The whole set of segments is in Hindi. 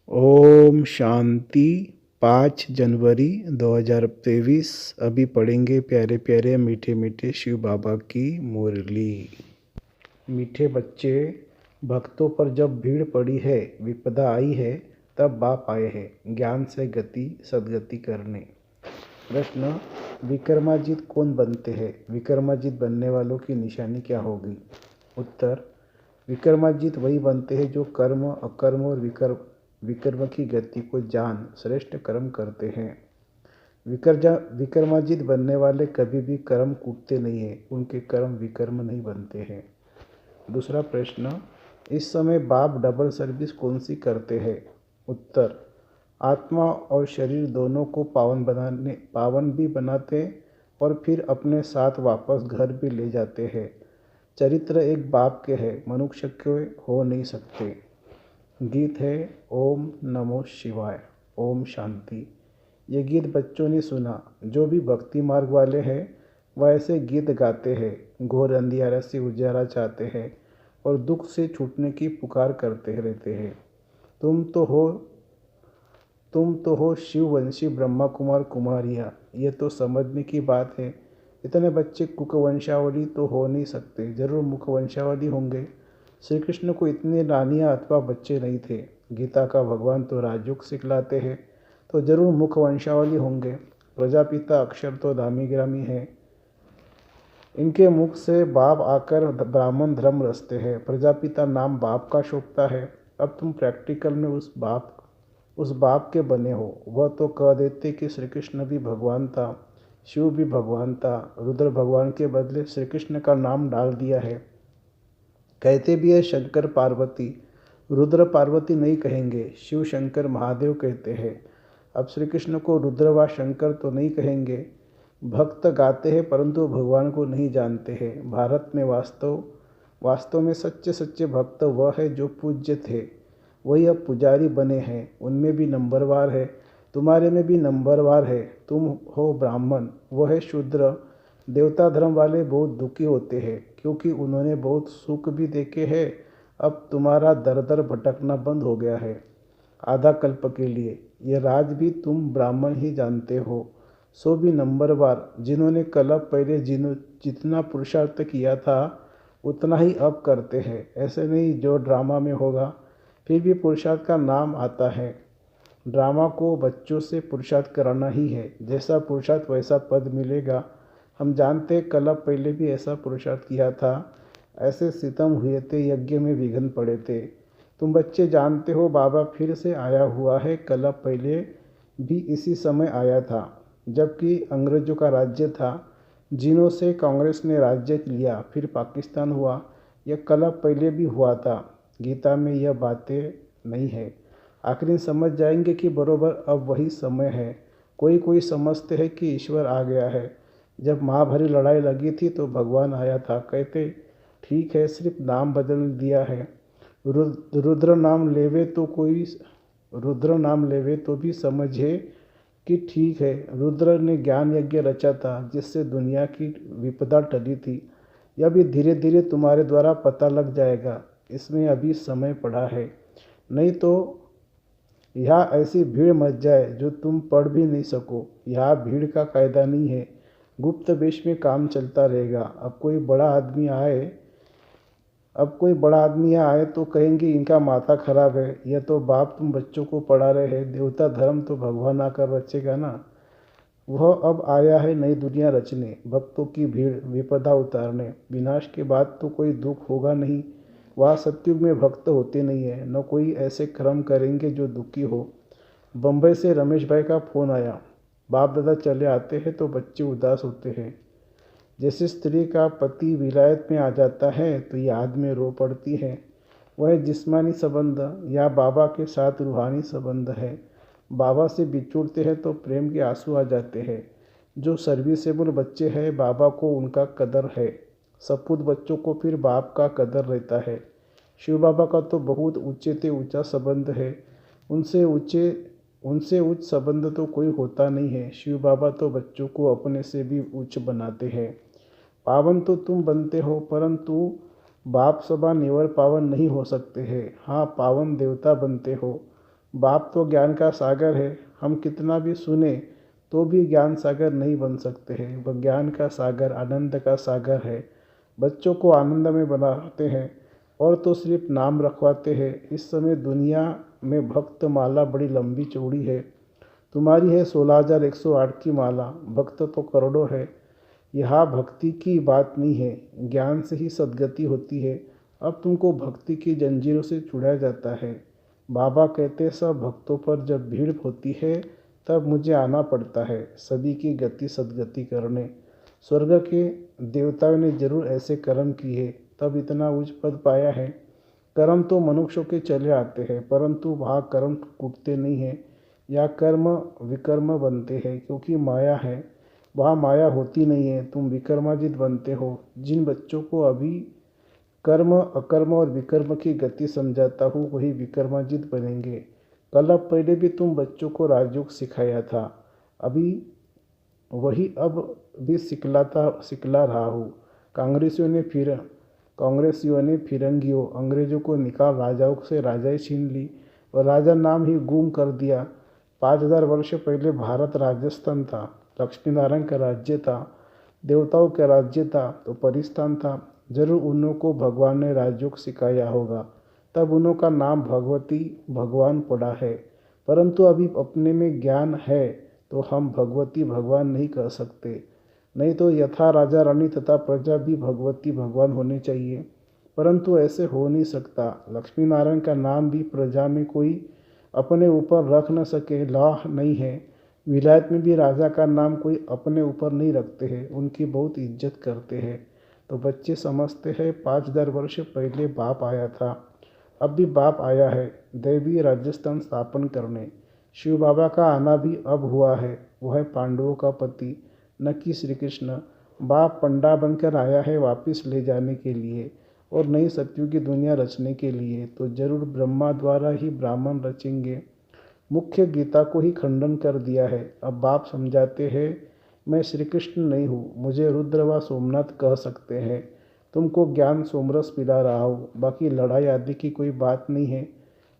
ओम शांति। 5 जनवरी 2023। अभी पढ़ेंगे प्यारे प्यारे मीठे मीठे शिव बाबा की मुरली। मीठे बच्चे, भक्तों पर जब भीड़ पड़ी है, विपदा आई है, तब बाप आए हैं ज्ञान से गति सदगति करने। प्रश्न, विक्रमाजित कौन बनते हैं? विक्रमाजित बनने वालों की निशानी क्या होगी? उत्तर, विक्रमाजित वही बनते हैं जो कर्म अकर्म और विकर्म की गति को जान श्रेष्ठ कर्म करते हैं। विक्रमाजित बनने वाले कभी भी कर्म कूटते नहीं हैं, उनके कर्म विकर्म नहीं बनते हैं। दूसरा प्रश्न, इस समय बाप डबल सर्विस कौन सी करते हैं? उत्तर, आत्मा और शरीर दोनों को पावन भी बनाते और फिर अपने साथ वापस घर भी ले जाते हैं। चरित्र एक बाप के हैं, मनुष्य के हो नहीं सकते। गीत है ओम नमो शिवाय, ओम शांति। ये गीत बच्चों ने सुना। जो भी भक्ति मार्ग वाले हैं वह ऐसे गीत गाते हैं। घोर अंधियारे से उजाला चाहते हैं और दुख से छूटने की पुकार करते रहते हैं। तुम तो हो शिववंशी ब्रह्मा कुमार कुमारियाँ। ये तो समझने की बात है। इतने बच्चे कुकवंशावली तो हो नहीं सकते, जरूर मुखवंशावली होंगे। श्री कृष्ण को इतने रानियाँ अथवा बच्चे नहीं थे। गीता का भगवान तो राजयोग सिखलाते हैं, तो जरूर मुखवंशावली होंगे। प्रजापिता अक्षर तो दामी ग्रामी है। इनके मुख से बाप आकर ब्राह्मण धर्म रचते हैं। प्रजापिता नाम बाप का शोभता है। अब तुम प्रैक्टिकल में उस बाप के बने हो। वह तो कह देते कि श्री कृष्ण भी भगवान था, शिव भी भगवान था। रुद्र भगवान के बदले श्री कृष्ण का नाम डाल दिया है। कहते भी है शंकर पार्वती, रुद्र पार्वती नहीं कहेंगे, शिव शंकर महादेव कहते हैं। अब श्री कृष्ण को रुद्र व शंकर तो नहीं कहेंगे। भक्त गाते हैं परंतु भगवान को नहीं जानते हैं। भारत में वास्तव में सच्चे सच्चे भक्त वह है जो पूज्य थे, वही अब पुजारी बने हैं। उनमें भी नंबरवार है, तुम्हारे में भी नंबरवार है। तुम हो ब्राह्मण, वह है शूद्र। देवता धर्म वाले बहुत दुखी होते हैं क्योंकि उन्होंने बहुत सुख भी देखे हैं। अब तुम्हारा दर दर भटकना बंद हो गया है आधा कल्प के लिए। ये राज भी तुम ब्राह्मण ही जानते हो। सो भी नंबरवार, जिन्होंने कल्प पहले जितना पुरुषार्थ किया था उतना ही अब करते हैं। ऐसे नहीं जो ड्रामा में होगा फिर भी पुरुषार्थ का नाम आता है। ड्रामा को बच्चों से पुरुषार्थ कराना ही है। जैसा पुरुषार्थ वैसा पद मिलेगा। हम जानते कल्प पहले भी ऐसा पुरुषार्थ किया था, ऐसे सितम हुए थे, यज्ञ में विघ्न पड़े थे। तुम बच्चे जानते हो बाबा फिर से आया हुआ है। कल्प पहले भी इसी समय आया था जबकि अंग्रेजों का राज्य था। जिनों से कांग्रेस ने राज्य लिया फिर पाकिस्तान हुआ। यह कल्प पहले भी हुआ था। गीता में यह बातें नहीं है। आखिर समझ जाएंगे कि बरोबर अब वही समय है। कोई समझते हैं कि ईश्वर आ गया है। जब महाभारी लड़ाई लगी थी तो भगवान आया था। कहते ठीक है, सिर्फ नाम बदल दिया है। रुद्र नाम लेवे तो भी समझे कि ठीक है। रुद्र ने ज्ञान यज्ञ रचा था जिससे दुनिया की विपदा टली थी। यह भी धीरे धीरे तुम्हारे द्वारा पता लग जाएगा। इसमें अभी समय पड़ा है, नहीं तो यहाँ ऐसी भीड़ मच जाए जो तुम पढ़ भी नहीं सको। यहाँ भीड़ का कायदा नहीं है, गुप्त वेश में काम चलता रहेगा। अब कोई बड़ा आदमी यहाँ आए तो कहेंगे इनका माथा खराब है। यह तो बाप तुम बच्चों को पढ़ा रहे हैं। देवता धर्म तो भगवान आकर रचेगा ना। वह अब आया है नई दुनिया रचने, भक्तों की भीड़ विपदा उतारने। विनाश के बाद तो कोई दुख होगा नहीं। वहाँ सतयुग में भक्त होते नहीं है, न कोई ऐसे कर्म करेंगे जो दुखी हो। बम्बई से रमेश भाई का फ़ोन आया। बाप दादा चले आते हैं तो बच्चे उदास होते हैं। जैसे स्त्री का पति विलायत में आ जाता है तो याद में रो पड़ती है। वह जिस्मानी संबंध या बाबा के साथ रूहानी संबंध है। बाबा से बिछुड़ते हैं तो प्रेम के आंसू आ जाते हैं। जो सर्विसेबल बच्चे हैं बाबा को उनका कदर है। सपूत बच्चों को फिर बाप का कदर रहता है। शिव बाबा का तो बहुत ऊंचे से ऊंचा संबंध है। उनसे उच्च संबंध तो कोई होता नहीं है। शिव बाबा तो बच्चों को अपने से भी उच्च बनाते हैं। पावन तो तुम बनते हो परंतु बाप सभा नेवर पावन नहीं हो सकते हैं। हाँ, पावन देवता बनते हो। बाप तो ज्ञान का सागर है, हम कितना भी सुने तो भी ज्ञान सागर नहीं बन सकते हैं। वह ज्ञान का सागर, आनंद का सागर है। बच्चों को आनंद में बनाते हैं और तो सिर्फ नाम रखवाते हैं। इस समय दुनिया में भक्त माला बड़ी लंबी चौड़ी है। तुम्हारी है 16,108 की माला, भक्त तो करोड़ों है। यहाँ भक्ति की बात नहीं है, ज्ञान से ही सद्गति होती है। अब तुमको भक्ति की जंजीरों से छुड़ाया जाता है। बाबा कहते सब भक्तों पर जब भीड़ होती है तब मुझे आना पड़ता है सभी की गति सद्गति करने। स्वर्ग के देवताओं ने जरूर ऐसे कर्म किए तब इतना उच्च पद पाया है। कर्म तो मनुष्यों के चले आते हैं, परंतु वहाँ कर्म टूटते नहीं हैं या कर्म विकर्म बनते हैं, क्योंकि माया है। वहाँ माया होती नहीं है, तुम विकर्माजित बनते हो। जिन बच्चों को अभी कर्म अकर्म और विकर्म की गति समझाता हूँ वही विकर्माजित बनेंगे। कल अब पहले भी तुम बच्चों को राजयोग सिखाया था, अभी वही अब भी सिखला रहा हूँ। कांग्रेसियों ने फिरंगियों अंग्रेजों को निकाल राजाओं से राजाई छीन ली और राजा नाम ही गुम कर दिया। 5,000 वर्ष पहले भारत राजस्थान था, लक्ष्मी नारायण का राज्य था, देवताओं का राज्य था, तो परिस्थान था। जरूर उन्हों को भगवान ने राजयोग सिखाया होगा, तब उन्हों का नाम भगवती भगवान पड़ा है। परंतु अभी अपने में ज्ञान है तो हम भगवती भगवान नहीं कह सकते। नहीं तो यथा राजा रानी तथा प्रजा भी भगवती भगवान होने चाहिए, परंतु ऐसे हो नहीं सकता। लक्ष्मी नारायण का नाम भी प्रजा में कोई अपने ऊपर रख न सके, लॉ नहीं है। विलायत में भी राजा का नाम कोई अपने ऊपर नहीं रखते हैं, उनकी बहुत इज्जत करते हैं। तो बच्चे समझते हैं 5,000 वर्ष पहले बाप आया था, अब भी बाप आया है दैवी राजस्थान स्थापन करने। शिव बाबा का आना भी अब हुआ है, वह है पांडवों का पति, न कि श्री कृष्ण। बाप पंडा बनकर आया है वापिस ले जाने के लिए और नई सत्युग की दुनिया रचने के लिए। तो जरूर ब्रह्मा द्वारा ही ब्राह्मण रचेंगे। मुख्य गीता को ही खंडन कर दिया है। अब बाप समझाते हैं मैं श्री कृष्ण नहीं हूँ, मुझे रुद्र व सोमनाथ कह सकते हैं। तुमको ज्ञान सोमरस पिला रहा हूँ, बाकी लड़ाई आदि की कोई बात नहीं है।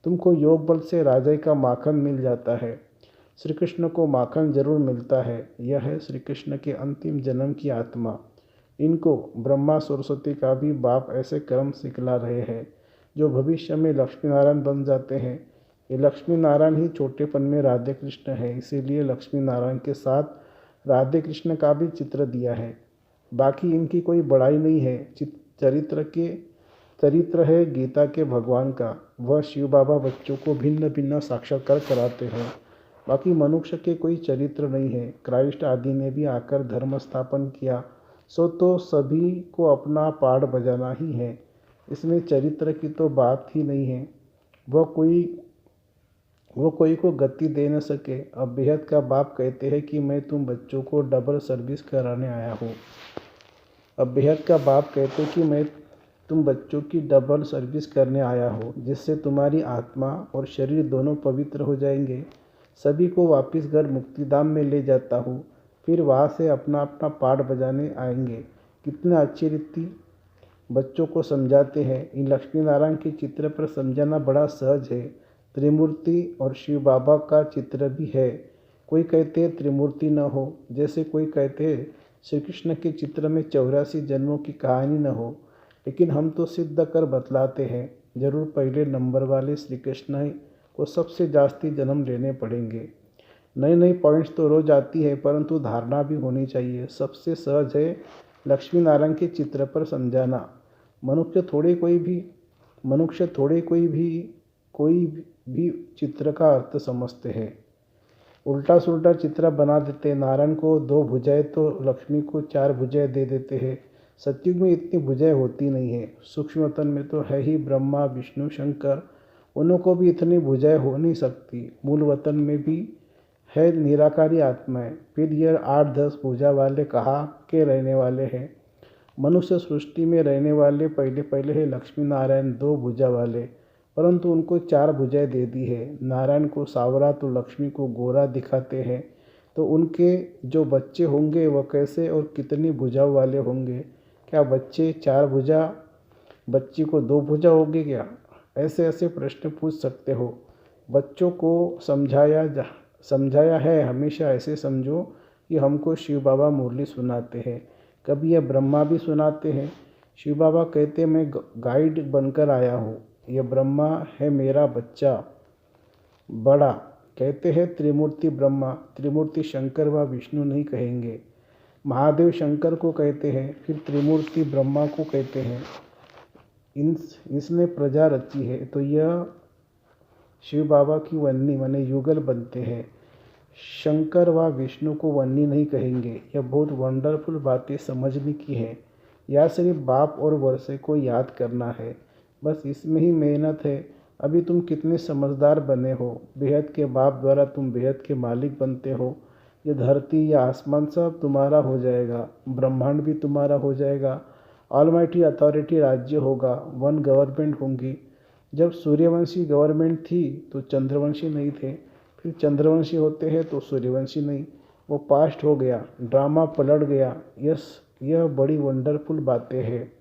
तुमको योग बल से राजाई का माखन मिल जाता है, श्री कृष्ण को माखन जरूर मिलता है। यह है श्री कृष्ण के अंतिम जन्म की आत्मा। इनको ब्रह्मा सरस्वती का भी बाप ऐसे कर्म सिखला रहे हैं जो भविष्य में लक्ष्मी नारायण बन जाते हैं। ये लक्ष्मी नारायण ही छोटेपन में राधे कृष्ण है, इसीलिए लक्ष्मी नारायण के साथ राधे कृष्ण का भी चित्र दिया है। बाकी इनकी कोई बड़ाई नहीं है। चरित्र है गीता के भगवान का। वह शिव बाबा बच्चों को भिन्न भिन्न साक्षात्कार कराते हैं। बाकी मनुष्य के कोई चरित्र नहीं है। क्राइस्ट आदि ने भी आकर धर्म स्थापन किया, सो तो सभी को अपना पाठ बजाना ही है। इसमें चरित्र की तो बात ही नहीं है। वो कोई को गति दे न सके। अब बेहद का बाप कहते हैं कि मैं तुम बच्चों को डबल सर्विस कराने आया हूँ। अब बेहद का बाप कहते कि मैं तुम बच्चों की डबल सर्विस करने आया हो, जिससे तुम्हारी आत्मा और शरीर दोनों पवित्र हो जाएंगे। सभी को वापस घर मुक्तिधाम में ले जाता हूँ, फिर वहाँ से अपना अपना पाठ बजाने आएंगे। कितना अच्छी रीति बच्चों को समझाते हैं। इन लक्ष्मी नारायण के चित्र पर समझाना बड़ा सहज है। त्रिमूर्ति और शिव बाबा का चित्र भी है। कोई कहते हैं त्रिमूर्ति न हो, जैसे कोई कहते हैं श्री कृष्ण के चित्र में 84 जन्मों की कहानी न हो। लेकिन हम तो सिद्ध कर बतलाते हैं, जरूर पहले नंबर वाले श्री कृष्ण को सबसे जास्ती जन्म लेने पड़ेंगे। नई नई पॉइंट्स तो रोज आती है, परंतु धारणा भी होनी चाहिए। सबसे सहज है लक्ष्मी नारायण के चित्र पर समझाना। मनुष्य थोड़े कोई भी चित्र का अर्थ समझते हैं, उल्टा सुल्टा चित्र बना देते हैं। नारायण को 2 भुजाएं तो लक्ष्मी को 4 भुजाएं दे देते हैं। सतयुग में इतनी भुजाएं होती नहीं है। सूक्ष्म वतन में तो है ही ब्रह्मा विष्णु शंकर, उन्हों को भी इतनी भुजाएं हो नहीं सकती। मूल वतन में भी है निराकारी आत्माएं, फिर यह 8-10 भुजा वाले कहाँ के रहने वाले हैं। मनुष्य सृष्टि में रहने वाले पहले है लक्ष्मी नारायण 2 भुजा वाले, परंतु उनको 4 भुजाएं दे दी है। नारायण को सावरा तो लक्ष्मी को गोरा दिखाते हैं, तो उनके जो बच्चे होंगे वह कैसे और कितनी भुजाओं वाले होंगे। क्या बच्चे 4 भुजा, बच्ची को 2 भुजा होगी क्या? ऐसे ऐसे प्रश्न पूछ सकते हो। बच्चों को समझाया है, हमेशा ऐसे समझो कि हमको शिव बाबा मुरली सुनाते हैं, कभी यह ब्रह्मा भी सुनाते हैं। शिव बाबा कहते मैं गाइड बनकर आया हूँ, यह ब्रह्मा है मेरा बच्चा बड़ा। कहते हैं त्रिमूर्ति ब्रह्मा, त्रिमूर्ति शंकर व विष्णु नहीं कहेंगे। महादेव शंकर को कहते हैं, फिर त्रिमूर्ति ब्रह्मा को कहते हैं। इसने प्रजा रची है, तो यह शिव बाबा की वन्नी माने युगल बनते हैं। शंकर व विष्णु को वन्नी नहीं कहेंगे। यह बहुत वंडरफुल बातें समझने की है। या सिर्फ बाप और वर्षे को याद करना है, बस इसमें ही मेहनत है। अभी तुम कितने समझदार बने हो। बेहद के बाप द्वारा तुम बेहद के मालिक बनते हो। ये धरती या आसमान सब तुम्हारा हो जाएगा, ब्रह्मांड भी तुम्हारा हो जाएगा। ऑलमाइटी अथॉरिटी राज्य होगा, वन गवर्नमेंट होंगी। जब सूर्यवंशी गवर्नमेंट थी तो चंद्रवंशी नहीं थे, फिर चंद्रवंशी होते हैं तो सूर्यवंशी नहीं। वो पास्ट हो गया, ड्रामा पलट गया। यह बड़ी वंडरफुल बातें हैं।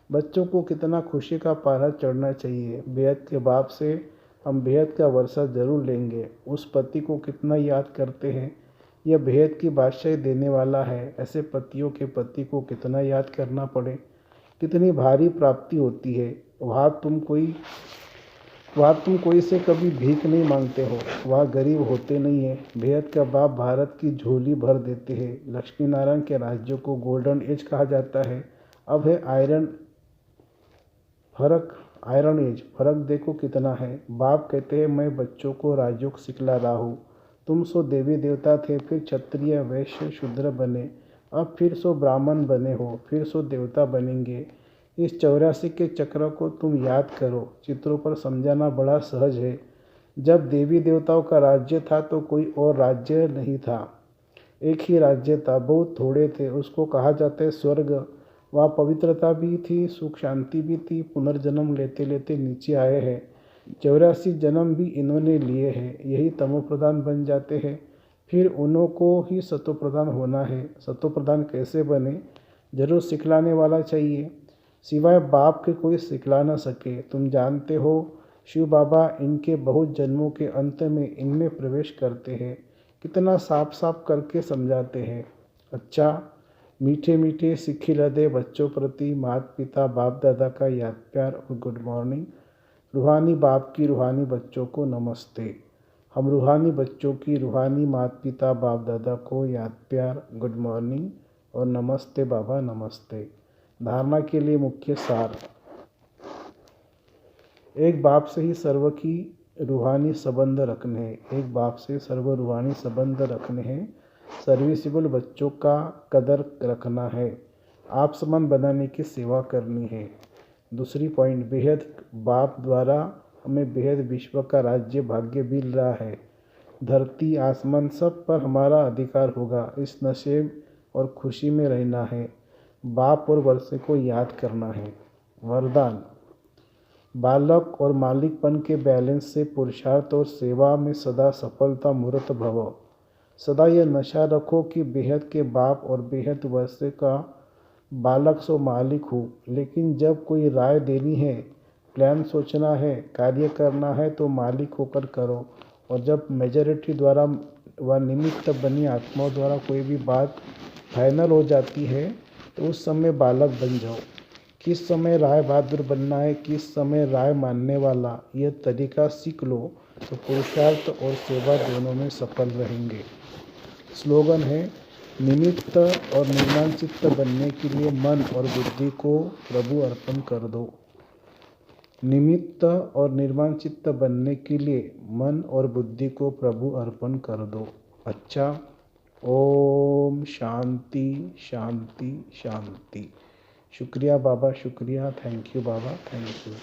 बच्चों को कितना खुशी का पारा चढ़ना चाहिए। बेहद के बाप से हम बेहद का वर्षा ज़रूर लेंगे। उस पति को कितना याद करते हैं। यह बेहद की बादशाही देने वाला है। ऐसे पतियों के पति को कितना याद करना पड़े, कितनी भारी प्राप्ति होती है। वहाँ तुम कोई से कभी भीख नहीं मांगते हो, वहाँ गरीब होते नहीं है। बेहद का बाप भारत की झोली भर देते हैं। लक्ष्मी नारायण के राज्यों को गोल्डन एज कहा जाता है। अब है आयरन एज। फर्क देखो कितना है। बाप कहते हैं मैं बच्चों को राजयोग सिखला रहा हूँ। तुम सो देवी देवता थे, फिर क्षत्रिय वैश्य शूद्र बने, अब फिर सो ब्राह्मण बने हो, फिर सो देवता बनेंगे। इस 84 के चक्र को तुम याद करो। चित्रों पर समझाना बड़ा सहज है। जब देवी देवताओं का राज्य था तो कोई और राज्य नहीं था, एक ही राज्य था। बहुत थोड़े थे, उसको कहा जाता है स्वर्ग। वहाँ पवित्रता भी थी, सुख शांति भी थी। पुनर्जन्म लेते लेते नीचे आए हैं। 84 जन्म भी इन्होंने लिए हैं, यही तमोप्रधान बन जाते हैं। फिर उन्हों को ही सतोप्रधान होना है। सतोप्रधान कैसे बने, जरूर सिखलाने वाला चाहिए। सिवाय बाप के कोई सिखला न सके। तुम जानते हो शिव बाबा इनके बहुत जन्मों के अंत में इनमें प्रवेश करते हैं, कितना साफ साफ करके समझाते हैं। अच्छा, मीठे मीठे सिखी लदे बच्चों प्रति माता पिता बाप दादा का याद प्यार और गुड मॉर्निंग। रूहानी बाप की रूहानी बच्चों को नमस्ते। हम रूहानी बच्चों की रूहानी माता पिता बाप दादा को याद प्यार, गुड मॉर्निंग और नमस्ते बाबा नमस्ते। धारणा के लिए मुख्य सार। एक बाप से ही सर्व की रूहानी संबंध रखने हैं। एक बाप से सर्व रूहानी संबंध रखने हैं। सर्विसिबल बच्चों का कदर रखना है। आप समान बनाने की सेवा करनी है। दूसरी पॉइंट, बेहद बाप द्वारा हमें बेहद विश्व का राज्य भाग्य मिल रहा है। धरती आसमान सब पर हमारा अधिकार होगा। इस नशे और खुशी में रहना है। बाप और वर्षे को याद करना है। वरदान, बालक और मालिकपन के बैलेंस से पुरुषार्थ और सेवा में सदा सफलता मूर्त भव। सदा यह नशा रखो कि बेहद के बाप और बेहद वर्षे का बालक सो मालिक हो। लेकिन जब कोई राय देनी है, प्लान सोचना है, कार्य करना है तो मालिक होकर करो। और जब मेजॉरिटी द्वारा व निमित्त बनी आत्माओं द्वारा कोई भी बात फाइनल हो जाती है तो उस समय बालक बन जाओ। किस समय राय बहादुर बनना है, किस समय राय मानने वाला, यह तरीका सीख लो तो पुरुषार्थ और सेवा दोनों में सफल रहेंगे। स्लोगन है, निमित्त और निर्माण चित्त बनने के लिए मन और बुद्धि को प्रभु अर्पण कर दो। निमित्त और निर्माण चित्त बनने के लिए मन और बुद्धि को प्रभु अर्पण कर दो। अच्छा, ओम शांति शांति शांति। शुक्रिया बाबा, शुक्रिया। Thank you Baba, thank you.